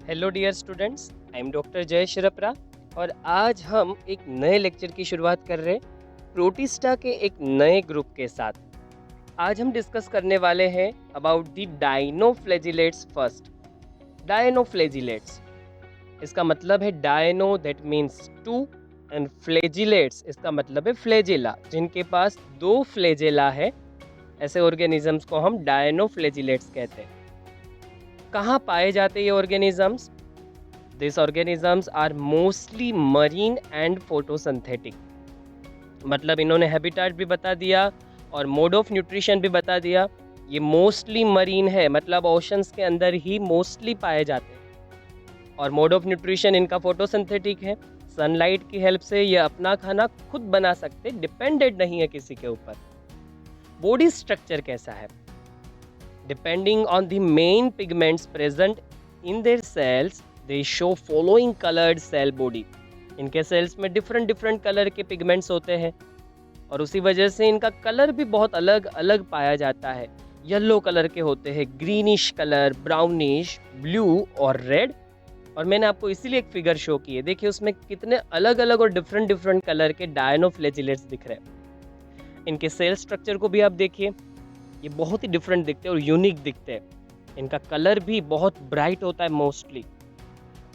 Hello dear students, I am doctor Jay Shirpara और आज हम एक नए लेक्चर की शुरुआत कर रहे हैं प्रोटिस्टा के एक नए ग्रुप के साथ। आज हम डिस्कस करने वाले हैं about the dinoflagellates first. Dinoflagellates, इसका मतलब है dino that means two and flagellates इसका मतलब है फ्लैजिला, जिनके पास दो फ्लैजिला है। ऐसे ऑर्गेनिजम्स को हम डायनोफ्लैजिलेट्स कहते हैं। कहाँ पाए जाते हैं ये organisms? These organisms are mostly marine and photosynthetic। मतलब इन्होंने हैबिटेट भी बता दिया और मोड ऑफ न्यूट्रिशन भी बता दिया। ये मोस्टली मरीन है, मतलब ओशंस के अंदर ही मोस्टली पाए जाते हैं। और मोड ऑफ न्यूट्रिशन इनका फोटोसिंथेटिक है। सनलाइट की हेल्प से ये अपना खाना खुद बना सकते, डिपेंडेंट नहीं है किसी के ऊपर। बॉडी स्ट्रक्चर कैसा है? Depending on the main pigments present in their cells they show following coloured cell body. इनके सेल्स में डिफरेंट डिफरेंट कलर के पिगमेंट्स होते हैं और उसी वजह से इनका कलर भी बहुत अलग अलग पाया जाता है। येलो कलर के होते हैं, ग्रीनिश कलर, ब्राउनिश, ब्लू और रेड। और मैंने आपको इसीलिए एक फिगर शो की है, देखिए उसमें कितने अलग अलग और डिफरेंट डिफरेंट कलर के डायनोफ्लैजिलेट्स दिख रहे हैं। इनके सेल स्ट्रक्चर को भी आप देखिए, ये बहुत ही डिफरेंट दिखते हैं और यूनिक दिखते हैं। इनका कलर भी बहुत ब्राइट होता है मोस्टली।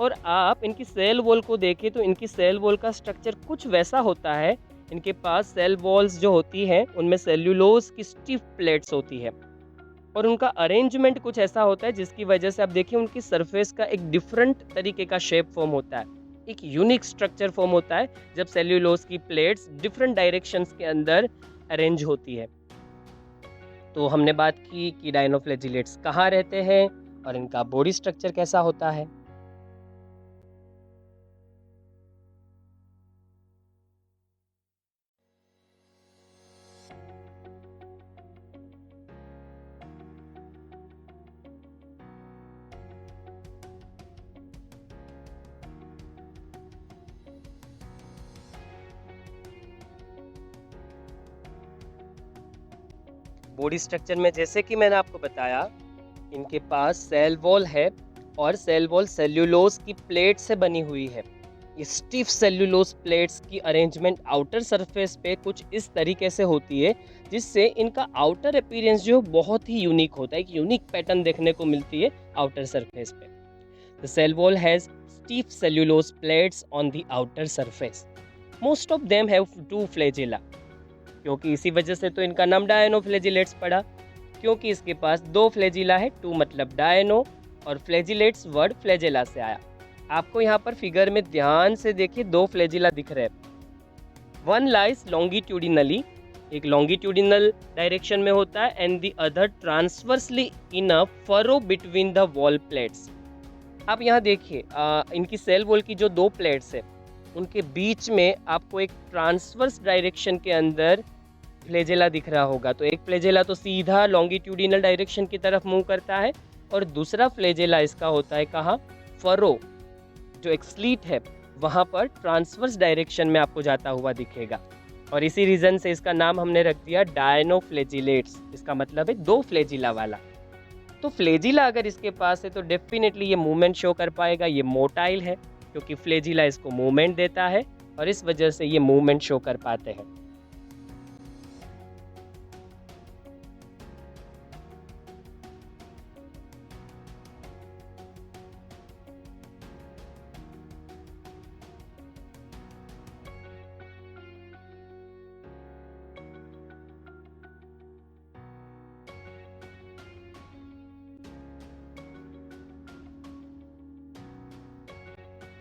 और आप इनकी सेल वॉल को देखें तो इनकी सेल वॉल का स्ट्रक्चर कुछ वैसा होता है। इनके पास सेल वॉल्स जो होती हैं उनमें सेल्यूलोज की स्टिफ प्लेट्स होती है और उनका अरेंजमेंट कुछ ऐसा होता है जिसकी वजह से आप देखिए उनकी सरफेस का एक डिफरेंट तरीके का शेप फॉर्म होता है, एक यूनिक स्ट्रक्चर फॉर्म होता है जब सेल्यूलोज की प्लेट्स डिफरेंट डायरेक्शंस के अंदर अरेंज होती है। तो हमने बात की कि डायनोफ्लैजिलेट्स कहाँ रहते हैं और इनका बॉडी स्ट्रक्चर कैसा होता है। बॉडी स्ट्रक्चर में जैसे कि मैंने आपको बताया, इनके पास सेल वॉल है और सेल वॉल सेल्यूलोज की प्लेट से बनी हुई है। ये स्टिफ सेल्यूलोज प्लेट्स की अरेंजमेंट आउटर सरफेस पे कुछ इस तरीके से होती है जिससे इनका आउटर अपीयरेंस जो बहुत ही यूनिक होता है, एक यूनिक पैटर्न देखने को मिलती है आउटर सरफेस पे। The cell wall has stiff cellulose plates on the outer surface. Most of them have two flagella, क्योंकि इसी वजह से तो इनका नाम डायनोफ्लैजिलेट्स पड़ा, क्योंकि इसके पास दो फ्लैजिला है। टू मतलब डायनो और फ्लैजिलेट्स वर्ड फ्लैजिला से आया। आपको यहाँ पर फिगर में ध्यान से देखिए, दो फ्लैजिला दिख रहे हैं। वन लाइज लॉन्गिट्यूडिनली, एक लॉन्गिट्यूडिनल डायरेक्शन में होता है and the other transversely in a furrow between the wall plates. आप यहाँ देखिए, इनकी सेल वॉल की जो दो प्लेट्स है उनके बीच में आपको एक ट्रांसवर्स डायरेक्शन के अंदर फ्लैजिला दिख रहा होगा। तो एक फ्लैजिला तो सीधा लॉन्गिट्यूडिनल डायरेक्शन की तरफ मूव करता है और दूसरा फ्लैजिला इसका होता है कहाँ? फरो, जो एक स्लीट है वहाँ पर ट्रांसवर्स डायरेक्शन में आपको जाता हुआ दिखेगा। और इसी रीजन से इसका नाम हमने रख दिया डायनोफ्लैजिलेट्स। इसका मतलब है दो फ्लैजिला वाला। तो फ्लैजिला अगर इसके पास है तो डेफिनेटली ये मूवमेंट शो कर पाएगा। ये मोटाइल है क्योंकि फ्लैजिला इसको मूवमेंट देता है और इस वजह से ये मूवमेंट शो कर पाते हैं।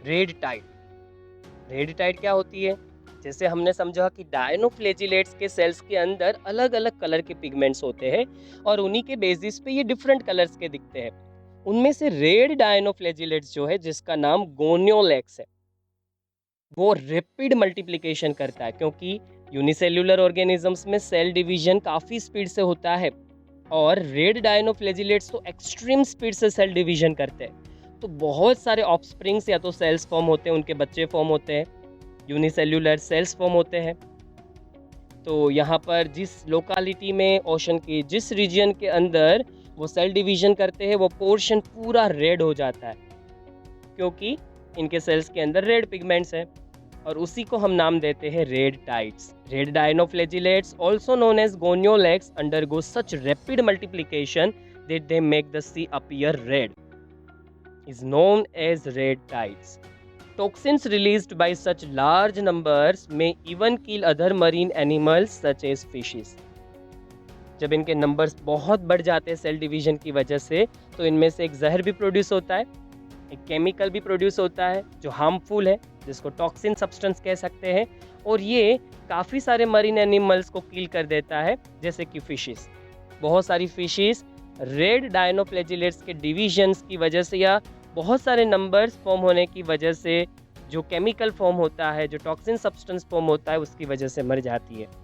रेड टाइड, रेड टाइड क्या होती है? जैसे हमने समझा कि डायनोफ्लैजिलेट्स के सेल्स के अंदर अलग अलग कलर के पिगमेंट्स होते हैं और उन्हीं के बेसिस पे ये डिफरेंट कलर्स के दिखते हैं। उनमें से रेड डायनोफ्लैजिलेट्स जो है, जिसका नाम गोनियोलेक्स है, वो रैपिड मल्टीप्लिकेशन करता है क्योंकि यूनिसेल्युलर ऑर्गेनिजम्स में सेल डिवीजन काफ़ी स्पीड से होता है और रेड डायनोफ्लैजिलेट्स तो एक्सट्रीम स्पीड से सेल डिवीजन करते हैं। तो बहुत सारे ऑफस्प्रिंग्स या तो सेल्स फॉर्म होते हैं, उनके बच्चे फॉर्म होते हैं, यूनिसेल्युलर सेल्स फॉर्म होते हैं। तो यहाँ पर जिस लोकालिटी में ओशन की जिस रीजन के अंदर वो सेल डिवीजन करते हैं वो पोर्शन पूरा रेड हो जाता है। क्योंकि इनके सेल्स के अंदर रेड पिगमेंट्स हैं और उसी को हम नाम देते हैं red tides. Red dinoflagellates also known as Gonyaulax undergo such rapid multiplication that they make the sea appear red is known as red tides. Toxins released by such large numbers may even kill other marine animals such as fishes. जब इनके numbers बहुत बढ़ जाते हैं cell division की वजह से, तो इनमें से एक जहर भी प्रोड्यूस होता है, एक केमिकल भी प्रोड्यूस होता है जो हार्मफुल है, जिसको टॉक्सिन सब्सटेंस कह सकते हैं, और ये काफ़ी सारे मरीन एनिमल्स को किल कर देता है, जैसे कि फिशेस। बहुत सारी फिशेस रेड डायनोफ्लैजिलेट्स के डिवीजन्स की वजह से या बहुत सारे नंबर्स फॉर्म होने की वजह से, जो केमिकल फॉर्म होता है, जो टॉक्सिन सब्सटेंस फॉर्म होता है, उसकी वजह से मर जाती है।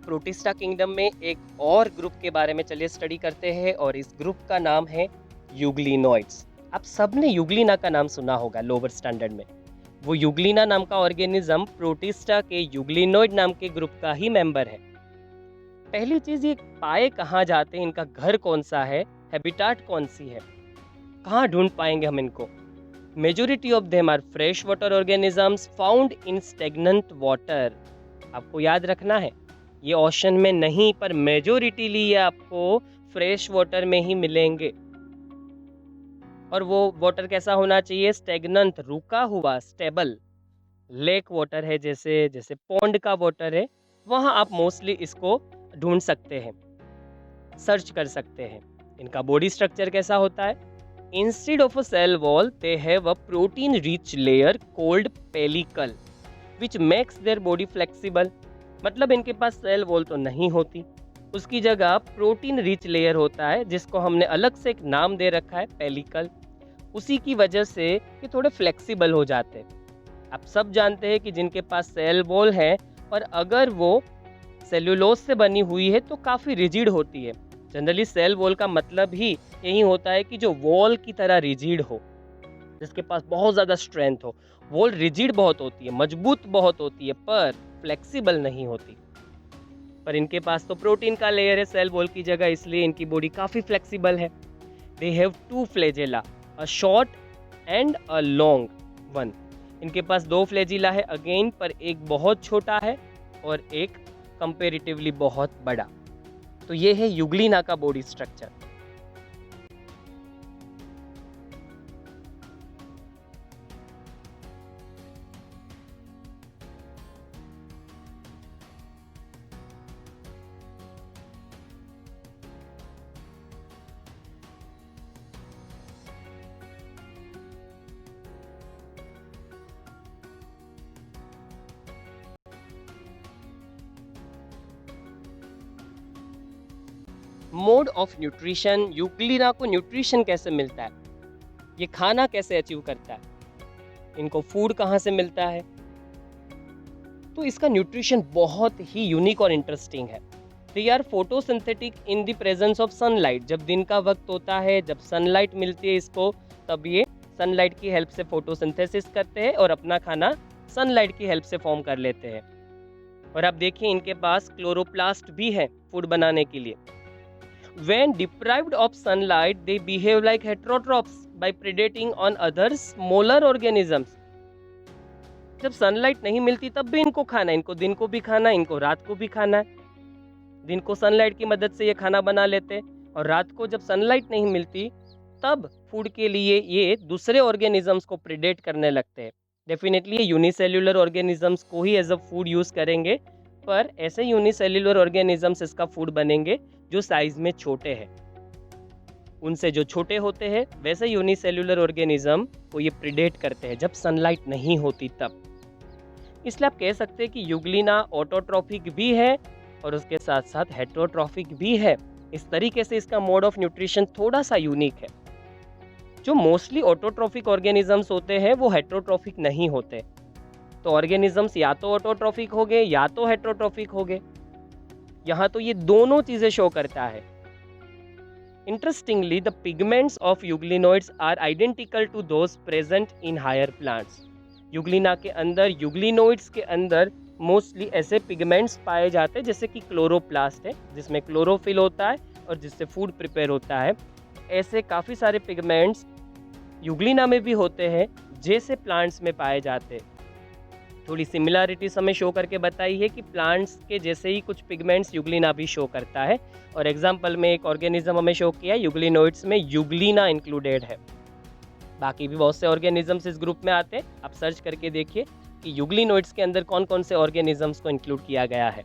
प्रोटिस्टा किंगडम में एक और ग्रुप के बारे में चलिए स्टडी करते हैं, और इस ग्रुप का नाम है यूग्लिनोइड्स। आप सबने यूग्लिना का नाम सुना होगा लोअर स्टैंडर्ड में। वो यूग्लिना नाम का ऑर्गेनिज्म प्रोटिस्टा के यूग्लिनोइड नाम के ग्रुप का ही मेंबर है। पहली चीज, ये पाए कहाँ जाते हैं, इनका घर कौन सा है, हैबिटाट कौन सी है, कहाँ ढूंढ पाएंगे हम इनको। Majority of them are fresh water organisms found in stagnant water. आपको याद रखना है, ये ओशन में नहीं, पर मेजोरिटीली ये आपको फ्रेश वाटर में ही मिलेंगे। और वो वाटर कैसा होना चाहिए, स्टेगनेंट, रुका हुआ, स्टेबल। लेक वाटर है, जैसे जैसे पॉन्ड का वाटर है, वहाँ आप मोस्टली इसको ढूंढ सकते हैं, सर्च कर सकते हैं। इनका बॉडी स्ट्रक्चर कैसा होता है, instead of a cell wall they have a protein rich layer called pellicle which makes their body flexible. मतलब इनके पास सेल वॉल तो नहीं होती, उसकी जगह प्रोटीन रिच लेयर होता है, जिसको हमने अलग से एक नाम दे रखा है, पेलिकल। उसी की वजह से ये थोड़े फ्लेक्सिबल हो जाते हैं। आप सब जानते हैं कि जिनके पास सेल वॉल है, और अगर वो सेल्यूलोज से बनी हुई है तो काफ़ी रिजिड होती है। जनरली सेल वॉल का मतलब ही यही होता है कि जो वॉल की तरह रिजिड हो, जिसके पास बहुत ज़्यादा स्ट्रेंथ हो। वॉल रिजिड बहुत होती है, मजबूत बहुत होती है, पर फ्लेक्सिबल नहीं होती। पर इनके पास तो प्रोटीन का लेयर है सेल वॉल की जगह, इसलिए इनकी बॉडी काफ़ी फ्लेक्सिबल है। They have 2 flagella, a short and a long one. इनके पास 2 फ्लैजिला है अगेन, पर एक बहुत छोटा है और एक कंपेरेटिवली बहुत बड़ा। तो ये है यूग्लिना का body structure. Mode of nutrition, Euglena को न्यूट्रिशन कैसे मिलता है, ये खाना कैसे अचीव करता है, इनको फूड कहाँ से मिलता है। तो इसका न्यूट्रिशन बहुत ही यूनिक और इंटरेस्टिंग है। They are photosynthetic in the presence of sunlight. जब दिन का वक्त होता है, जब सनलाइट मिलती है इसको, तब ये सनलाइट की हेल्प से फोटोसिंथेसिस करते हैं और अपना खाना सनलाइट की हेल्प से फॉर्म कर लेते हैं। और आप देखिए, इनके पास क्लोरोप्लास्ट भी है फूड बनाने के लिए। When deprived of sunlight, they behave like heterotrophs by predating on other smaller organisms. जब सनलाइट नहीं मिलती तब भी इनको खाना है, इनको दिन को भी खाना है, इनको रात को भी खाना है। दिन को सनलाइट की मदद से ये खाना बना लेते हैं, और रात को जब सनलाइट नहीं मिलती तब फूड के लिए ये दूसरे ऑर्गेनिजम्स को प्रेडेट करने लगते हैं। डेफिनेटली ये यूनिसेल्युलर ऑर्गेनिजम्स को ही एज अ फूड यूज़ करेंगे, पर ऐसे यूनिसेल्युलर ऑर्गेनिजम्स इसका फूड बनेंगे जो साइज में छोटे हैं। उनसे जो छोटे होते हैं वैसे यूनिसेल्युलर ऑर्गेनिज्म को ये प्रिडेट करते हैं जब सनलाइट नहीं होती तब। इसलिए आप कह सकते हैं कि यूग्लिना ऑटोट्रॉफिक भी है और उसके साथ साथ हेटेरोट्रॉफिक भी है। इस तरीके से इसका मोड ऑफ न्यूट्रिशन थोड़ा सा यूनिक है। जो मोस्टली ऑटोट्रॉफिक ऑर्गेनिजम्स होते हैं वो हेटेरोट्रॉफिक नहीं होते। तो ऑर्गेनिजम्स या तो ऑटोट्रॉफिक हो गए या तो हेट्रोट्रॉफिक हो गए। यहाँ तो ये दोनों चीज़ें शो करता है। Interestingly, the pigments of euglenoids are identical to those present in higher plants. Euglena के अंदर, यूग्लिनोइड्स के अंदर मोस्टली ऐसे पिगमेंट्स पाए जाते हैं जैसे कि क्लोरोप्लास्ट है जिसमें क्लोरोफिल होता है और जिससे फूड प्रिपेयर होता है। ऐसे काफ़ी सारे पिगमेंट्स यूग्लिना में भी होते हैं जैसे प्लांट्स में पाए जाते हैं। थोड़ी सिमिलैरिटीज हमें शो करके बताई है कि प्लांट्स के जैसे ही कुछ पिगमेंट्स यूग्लिना भी शो करता है। और एग्जांपल में एक ऑर्गेनिज्म हमें शो किया, यूग्लिनोइड्स में यूग्लिना इंक्लूडेड है। बाकी भी बहुत से ऑर्गेनिजम्स इस ग्रुप में आते हैं। आप सर्च करके देखिए कि यूग्लिनोइड्स के अंदर कौन कौन से ऑर्गेनिजम्स को इंक्लूड किया गया है।